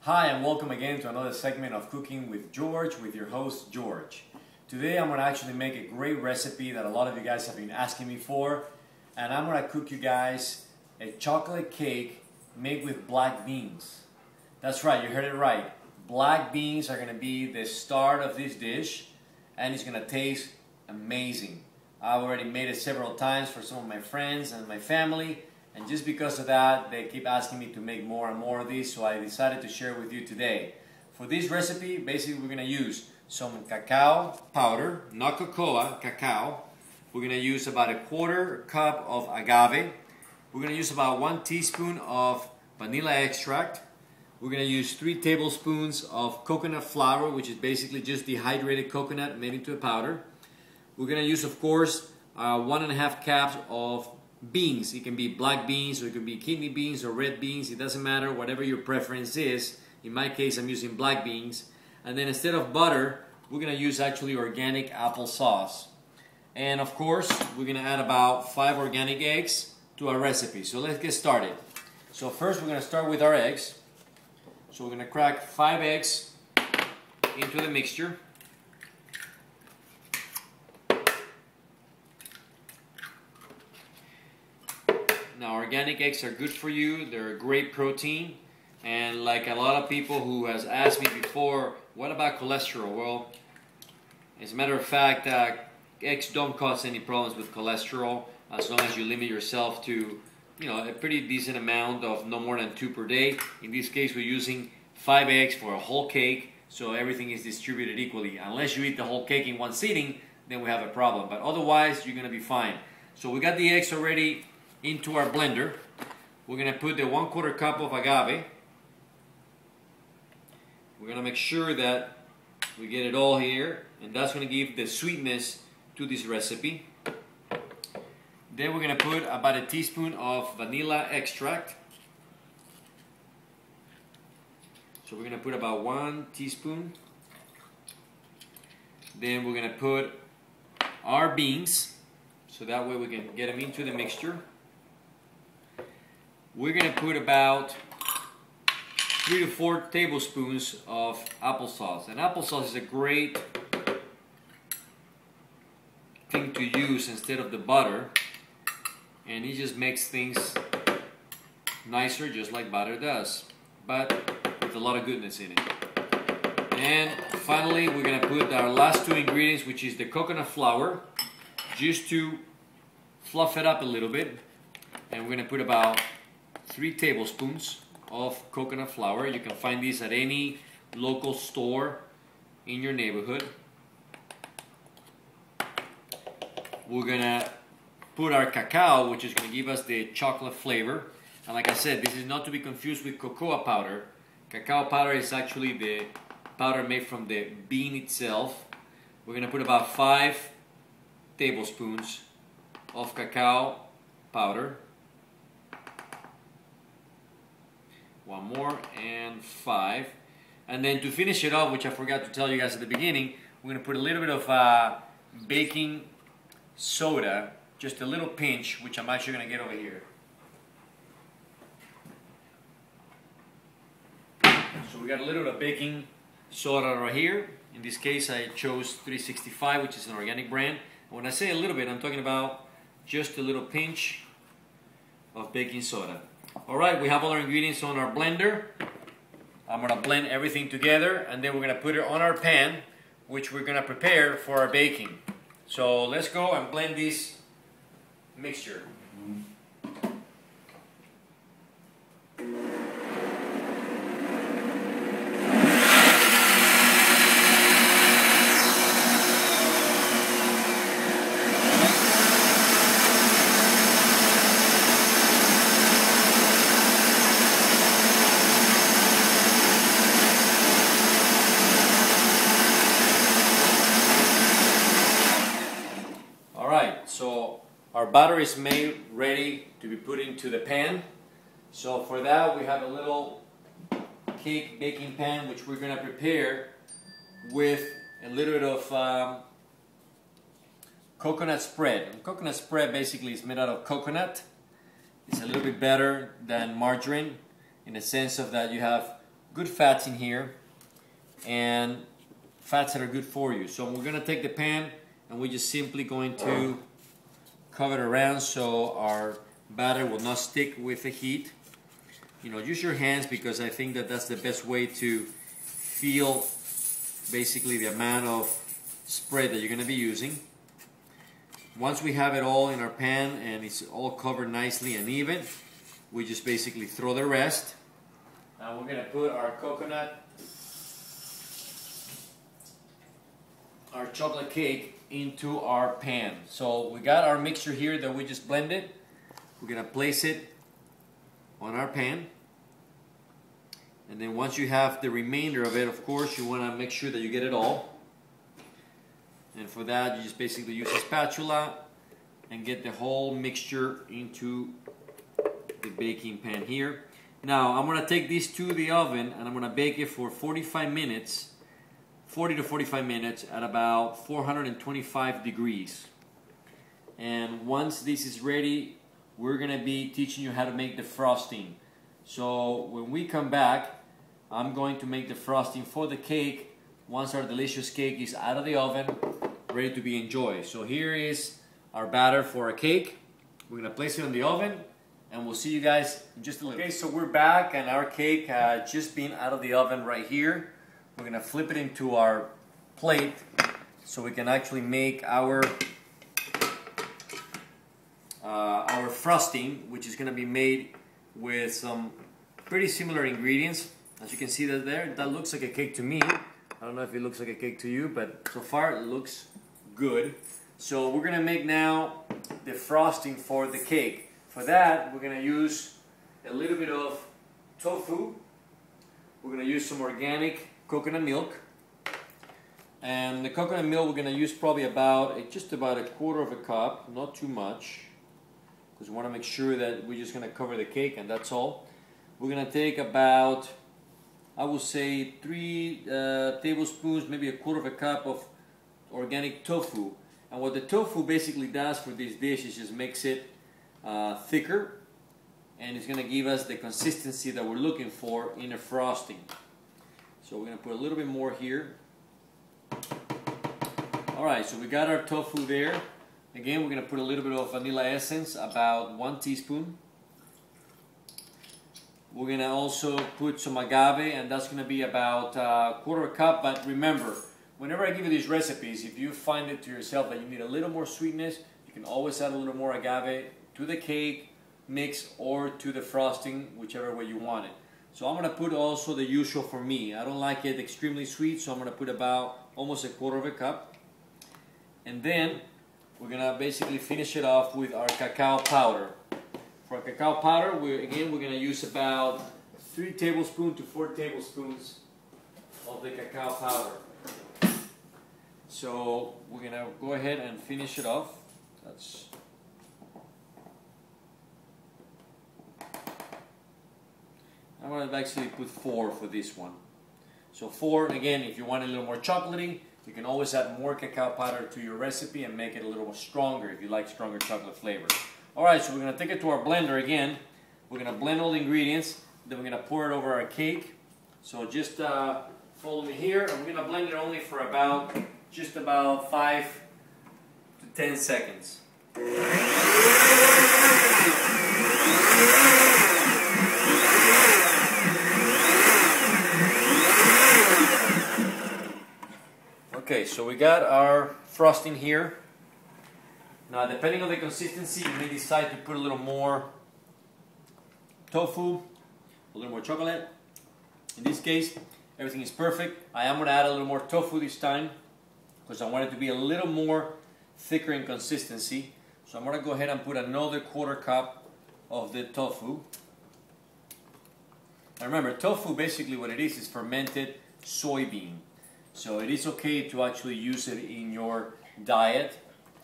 Hi and welcome again to another segment of Cooking with George with your host George. Today I'm going to actually make a great recipe that a lot of you guys have been asking me for, and I'm going to cook you guys a chocolate cake made with black beans. That's right, you heard it right. Black beans are going to be the start of this dish and it's going to taste amazing. I've already made it several times for some of my friends and my family, and just because of that they keep asking me to make more and more of these, so I decided to share with you today. For this recipe, basically we're going to use some cacao powder, not cocoa, cacao. We're going to use about a quarter cup of agave. We're going to use about 1 teaspoon of vanilla extract. We're going to use 3 tablespoons of coconut flour, which is basically just dehydrated coconut made into a powder. We're going to use, of course, 1.5 cups of beans. It can be black beans or it can be kidney beans or red beans. It doesn't matter, whatever your preference is. In my case, I'm using black beans. And then instead of butter, we're going to use actually organic applesauce. And of course, we're going to add about 5 organic eggs to our recipe. So let's get started. So first we're going to start with our eggs. So we're going to crack 5 eggs into the mixture. Now, organic eggs are good for you. They're a great protein. And like a lot of people who has asked me before, what about cholesterol? Well, as a matter of fact, eggs don't cause any problems with cholesterol as long as you limit yourself to, a pretty decent amount of no more than 2 per day. In this case, we're using 5 eggs for a whole cake, so everything is distributed equally. Unless you eat the whole cake in one sitting, then we have a problem. But otherwise, you're going to be fine. So we got the eggs already into our blender. We're going to put the 1/4 cup of agave. We're going to make sure that we get it all here, and that's going to give the sweetness to this recipe. Then we're going to put about a teaspoon of vanilla extract. So we're going to put about 1 teaspoon. Then we're going to put our beans, so that way we can get them into the mixture. We're going to put about 3 to 4 tablespoons of applesauce. And applesauce is a great thing to use instead of the butter. And it just makes things nicer, just like butter does, but with a lot of goodness in it. And finally, we're going to put our last 2 ingredients, which is the coconut flour, just to fluff it up a little bit. And we're going to put about 3 tablespoons of coconut flour. You can find these at any local store in your neighborhood. We're going to put our cacao, which is going to give us the chocolate flavor. And like I said, this is not to be confused with cocoa powder. Cacao powder is actually the powder made from the bean itself. We're going to put about 5 tablespoons of cacao powder. 1 more, and 5. And then to finish it off, which I forgot to tell you guys at the beginning, we're going to put a little bit of baking soda, just a little pinch, which I'm actually going to get over here. So we got a little bit of baking soda right here. In this case, I chose 365, which is an organic brand. And when I say a little bit, I'm talking about just a little pinch of baking soda. Alright, we have all our ingredients on our blender. I'm going to blend everything together, and then we're going to put it on our pan, which we're going to prepare for our baking. So let's go and blend this mixture. So our batter is made ready to be put into the pan. So for that we have a little cake baking pan, which we're going to prepare with a little bit of coconut spread. And coconut spread basically is made out of coconut. It's a little bit better than margarine in the sense of that you have good fats in here and fats that are good for you. So we're gonna take the pan and we're just simply going to cover it around so our batter will not stick with the heat. You know, use your hands because I think that that's the best way to feel basically the amount of spread that you're going to be using. Once we have it all in our pan and it's all covered nicely and even, we just basically throw the rest. Now we're going to put our coconut, our chocolate cake into our pan. So we got our mixture here that we just blended. We're going to place it on our pan. And then once you have the remainder of it, of course, you want to make sure that you get it all. And for that, you just basically use a spatula and get the whole mixture into the baking pan here. Now, I'm going to take these to the oven and I'm going to bake it for 45 minutes, 40 to 45 minutes at about 425 degrees. And once this is ready, we're going to be teaching you how to make the frosting. So when we come back, I'm going to make the frosting for the cake once our delicious cake is out of the oven, ready to be enjoyed. So here is our batter for a cake. We're going to place it in the oven and we'll see you guys in just a little. Okay, so we're back and our cake just been out of the oven right here. We're going to flip it into our plate so we can actually make our frosting, which is going to be made with some pretty similar ingredients. As you can see that there, that looks like a cake to me. I don't know if it looks like a cake to you, but so far it looks good. So we're going to make now the frosting for the cake. For that, we're going to use a little bit of tofu. We're going to use some organic coconut milk. And the coconut milk we're going to use probably just about a quarter of a cup, not too much. Because we want to make sure that we're just going to cover the cake and that's all. We're going to take about, I would say 3 tablespoons, maybe a quarter of a cup of organic tofu. And what the tofu basically does for this dish is just makes it thicker, and it's going to give us the consistency that we're looking for in a frosting. So we're going to put a little bit more here. Alright, so we got our tofu there. Again, we're going to put a little bit of vanilla essence, about 1 teaspoon. We're going to also put some agave, and that's going to be about a quarter of a cup. But remember, whenever I give you these recipes, if you find it to yourself that you need a little more sweetness, you can always add a little more agave to the cake mix or to the frosting, whichever way you want it. So I'm going to put also the usual for me. I don't like it extremely sweet, so I'm going to put about almost a quarter of a cup. And then we're going to basically finish it off with our cacao powder. For our cacao powder, we're going to use about 3 tablespoons to 4 tablespoons of the cacao powder. So we're going to go ahead and finish it off. I'm going to actually put 4 for this one. So 4, again, if you want it a little more chocolatey, you can always add more cacao powder to your recipe and make it a little more stronger if you like stronger chocolate flavor. Alright, so we're going to take it to our blender again. We're going to blend all the ingredients. Then we're going to pour it over our cake. So just follow me here. And we're going to blend it only for just about 5 to 10 seconds. Okay, so we got our frosting here. Now, depending on the consistency, you may decide to put a little more tofu, a little more chocolate. In this case, everything is perfect. I am going to add a little more tofu this time because I want it to be a little more thicker in consistency. So I'm going to go ahead and put another quarter cup of the tofu. And remember, tofu basically what it is fermented soybean. So it is okay to actually use it in your diet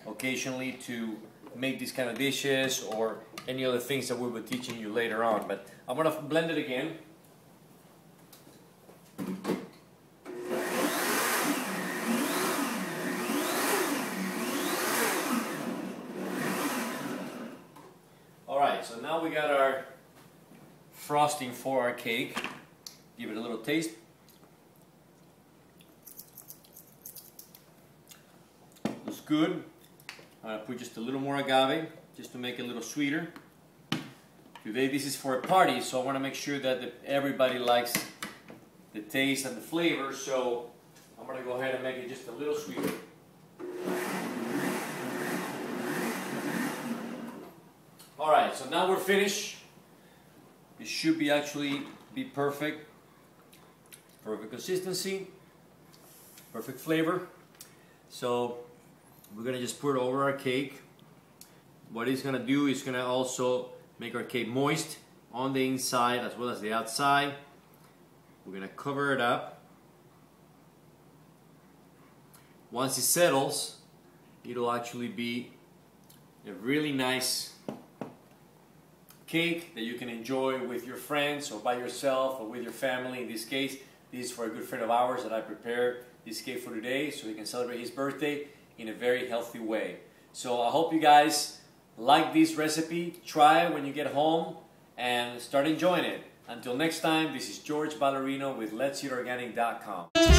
occasionally to make these kind of dishes or any other things that we'll be teaching you later on. But I'm going to blend it again. Alright, so now we got our frosting for our cake. give it a little taste. Looks good. I'm going to put just a little more agave just to make it a little sweeter. Today this is for a party, so I want to make sure that everybody likes the taste and the flavor, so I'm going to go ahead and make it just a little sweeter. Alright, so now we're finished. It should be actually be perfect. Perfect consistency, perfect flavor. So we're going to just pour it over our cake. What it's going to do is going to also make our cake moist on the inside as well as the outside. We're going to cover it up. Once it settles, it'll actually be a really nice cake that you can enjoy with your friends or by yourself or with your family. In this case, this is for a good friend of ours that I prepared this cake for today so he can celebrate his birthday in a very healthy way. So I hope you guys like this recipe. Try it when you get home and start enjoying it. Until next time, this is George Ballerino with Let'sEatOrganic.com.